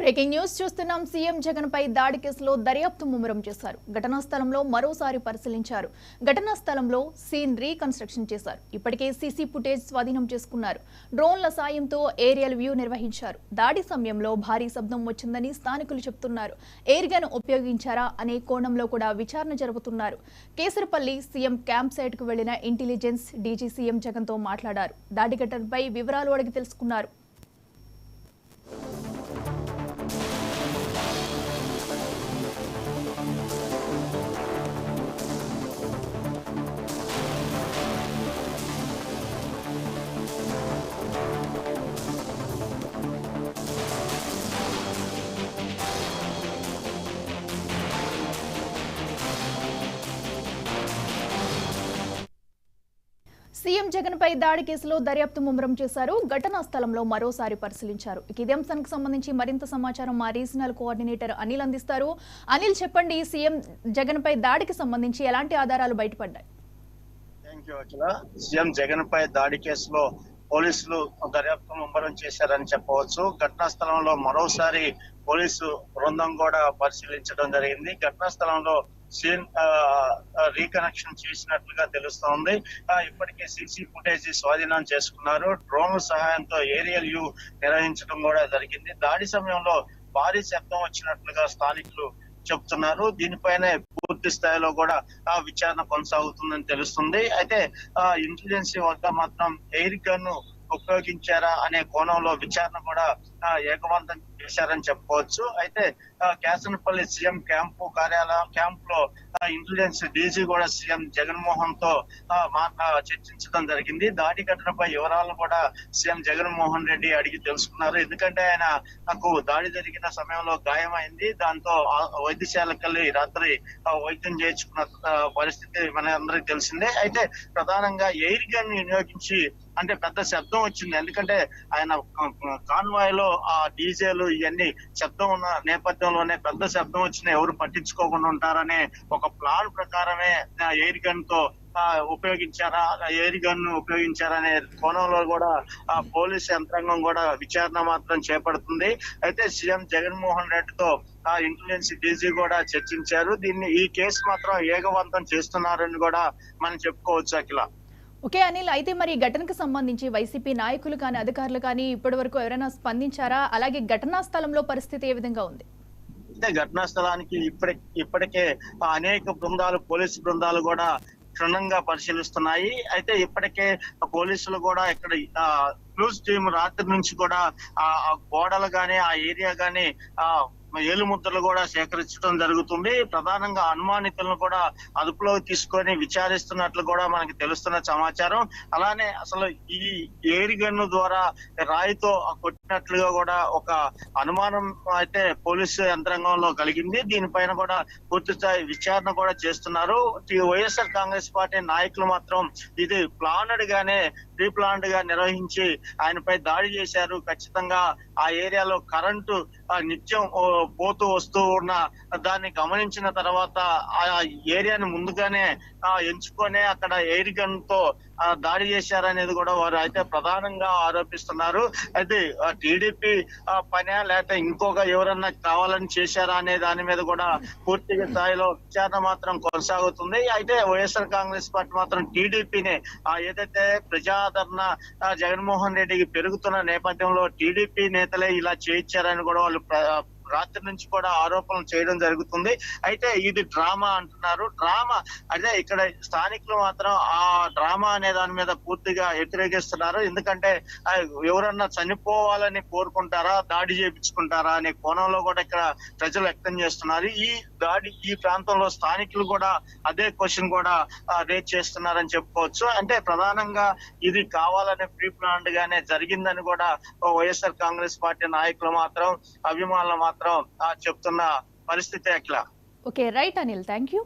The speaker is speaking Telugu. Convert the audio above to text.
బ్రేకింగ్ న్యూస్ చూస్తున్నాం. సీఎం జగన్ పై దాడి కేసులో దర్యాప్తు ముమ్మరం చేశారు. ఘటనా స్థలంలో మరోసారి పరిశీలించారు. ఘటనా స్థలంలో సీన్ రీకన్స్ట్రక్షన్ చేశారు. ఇప్పటికే సీసీ ఫుటేజ్ స్వాధీనం చేసుకున్నారు. డ్రోన్ల సాయంతో ఏరియల్ వ్యూ నిర్వహించారు. దాడి సమయంలో భారీ శబ్దం వచ్చిందని స్థానికులు చెబుతున్నారు. ఎయిర్ గన్ ఉపయోగించారా అనే కోణంలో కూడా విచారణ జరుపుతున్నారు. కేసరపల్లి సీఎం క్యాంప్ సైట్ కు వెళ్లిన ఇంటెలిజెన్స్ డీజీ సీఎం జగన్ తో మాట్లాడారు. దాడి ఘటనపై వివరాలు అడిగి తెలుసుకున్నారు. సీఎం జగన్ పై దాడి కేసులో దర్యాప్తు ముమ్మరం చేశారు. ఘటనా స్థలంలో మరోసారి పరిశీలించారు. ఇదే అంశానికి సంబంధించి మరింత సమాచారం మా రీజనల్ కోఆర్డినేటర్ అనిల్ అందిస్తారు. అనిల్, చెప్పండి, సీఎం జగన్ పై దాడికి సంబంధించి ఎలాంటి ఆధారాలు బయటపడ్డాయి? సీఎం జగన్ పై దాడి కేసులో పోలీసులు దర్యాప్తు ముమ్మరం చేశారని చెప్పవచ్చు. ఘటనా స్థలంలో మరోసారి పోలీసు బృందం కూడా పరిశీలించడం జరిగింది. ఘటనా స్థలంలో సీన్ రీకనెక్షన్ చేసినట్లుగా తెలుస్తోంది. ఇప్పటికే సీసీ ఫుటేజ్ స్వాధీనం చేసుకున్నారు. డ్రోన్ సహాయంతో ఏరియల్ వ్యూ నిర్వహించడం కూడా జరిగింది. దాడి సమయంలో భారీ శబ్దం వచ్చినట్లుగా స్థానికులు చెప్తున్నారు. దీనిపైనే పూర్తి స్థాయిలో కూడా విచారణ కొనసాగుతుందని తెలుస్తుంది. అయితే ఇంటెలిజెన్స్ వద్ద మాత్రం ఎయిర్ గన్ ఉపయోగించారా అనే కోణంలో విచారణ కూడా ఏకవంతం చేశారని చెప్పుకోవచ్చు. అయితే కేసనపల్లి సీఎం క్యాంప్ లో ఇంటెలిజెన్స్ డీజీ కూడా సీఎం జగన్మోహన్ తో చర్చించడం జరిగింది. దాడి ఘటనపై వివరాలను కూడా సీఎం జగన్మోహన్ రెడ్డి అడిగి తెలుసుకున్నారు. ఎందుకంటే నాకు దాడి జరిగిన సమయంలో గాయమైంది. దాంతో వైద్యశాలకు వెళ్ళి రాత్రి వైద్యం చేయించుకున్న పరిస్థితి మన అందరికి తెలిసిందే. అయితే ప్రధానంగా ఎయిర్ గన్ వినియోగించి అంటే పెద్ద శబ్దం వచ్చింది. ఎందుకంటే ఆయన కాన్వాయ్ లో ఆ డీజేలు ఇవన్నీ శబ్దం ఉన్న నేపథ్యంలోనే పెద్ద శబ్దం వచ్చినా ఎవరు పట్టించుకోకుండా ఉంటారనే ఒక ప్లాన్ ప్రకారమే ఎయిర్ గన్ తో ఎయిర్ గన్ ఉపయోగించారనే కోణంలో కూడా పోలీస్ యంత్రాంగం కూడా విచారణ మాత్రం చేపడుతుంది. అయితే సీఎం జగన్మోహన్ రెడ్డితో ఇంటెలిజెన్స్ డీజీ కూడా చర్చించారు. ఈ కేసు మాత్రం ఏకవంతం చేస్తున్నారని కూడా మనం చెప్పుకోవచ్చు. అఖిల, ఓకే అనిల్, అయితే మరి ఘటనకు సంబంధించి వైసీపీ నాయకులు కానీ అధికారులు కానీ ఇప్పటి వరకు ఎవరైనా స్పందించారా? అలాగే ఘటనా స్థలంలో పరిస్థితి ఏ విధంగా ఉంది? అంటే ఘటనా స్థలానికి ఇప్పటికే అనేక పోలీసు బృందాలు కూడా క్షుణ్ణంగా పరిశీలిస్తున్నాయి. అయితే ఇప్పటికే పోలీసులు కూడా ఇక్కడ క్లూస్ టీం రాత్రి నుంచి కూడా ఆ గోడలు గాని ఆ ఏరియా గాని ఏలుముద్రలు కూడా సేకరించడం జరుగుతుంది. ప్రధానంగా అనుమానితులను కూడా అదుపులోకి తీసుకొని విచారిస్తున్నట్లు కూడా మనకి తెలుస్తున్న సమాచారం. అలానే అసలు ఈ ఎయిర్ గన్ ద్వారా రాయితో కొట్టినట్లుగా కూడా ఒక అనుమానం అయితే పోలీసు యంత్రాంగంలో కలిగింది. దీనిపైన కూడా పూర్తిస్థాయి విచారణ కూడా చేస్తున్నారు. వైఎస్ఆర్ కాంగ్రెస్ పార్టీ నాయకులు మాత్రం ఇది ప్రీ ప్లాన్డ్ గా నిర్వహించి ఆయనపై దాడి చేశారు. ఖచ్చితంగా ఆ ఏరియాలో కరెంటు నిత్యం పోతూ వస్తూ ఉన్న దాన్ని గమనించిన తర్వాత ఆ ఏరియాని ముందుగానే ఎంచుకొని అక్కడ ఎయిర్ గన్ తో దాడి చేశారనేది కూడా వారు అయితే ప్రధానంగా ఆరోపిస్తున్నారు. అయితే టీడీపీ పనే లేకపోతే ఇంకొక ఎవరన్నా కావాలని చేశారా అనే దాని మీద కూడా పూర్తి స్థాయిలో విచారణ మాత్రం కొనసాగుతుంది. అయితే వైఎస్ఆర్ కాంగ్రెస్ పార్టీ మాత్రం టీడీపీని ఏదైతే ప్రజాదరణ జగన్మోహన్ రెడ్డికి పెరుగుతున్న నేపథ్యంలో టీడీపీ నేతలే ఇలా చేయించారని కూడా వాళ్ళు రాత్రి నుంచి కూడా ఆరోపణలు చేయడం జరుగుతుంది. అయితే ఇది డ్రామా అంటున్నారు. డ్రామా అంటే ఇక్కడ స్థానికులు మాత్రం ఆ డ్రామా అనే దాని మీద పూర్తిగా వ్యతిరేకిస్తున్నారు. ఎందుకంటే ఎవరన్నా చనిపోవాలని కోరుకుంటారా, దాడి చేయించుకుంటారా అనే కోణంలో కూడా ఇక్కడ ప్రజలు వ్యక్తం చేస్తున్నారు. ఈ ప్రాంతంలో స్థానికులు కూడా అదే క్వశ్చన్ కూడా రేజ్ చేస్తున్నారని చెప్పుకోవచ్చు. అంటే ప్రధానంగా ఇది కావాలనే ప్రీ ప్లాన్డ్ గానే జరిగిందని కూడా వైఎస్ఆర్ కాంగ్రెస్ పార్టీ నాయకులు మాత్రం అభిమానులు మాత్రం చెప్తున్న పరిస్థితి. అట్లా okay, right Anil, thank you.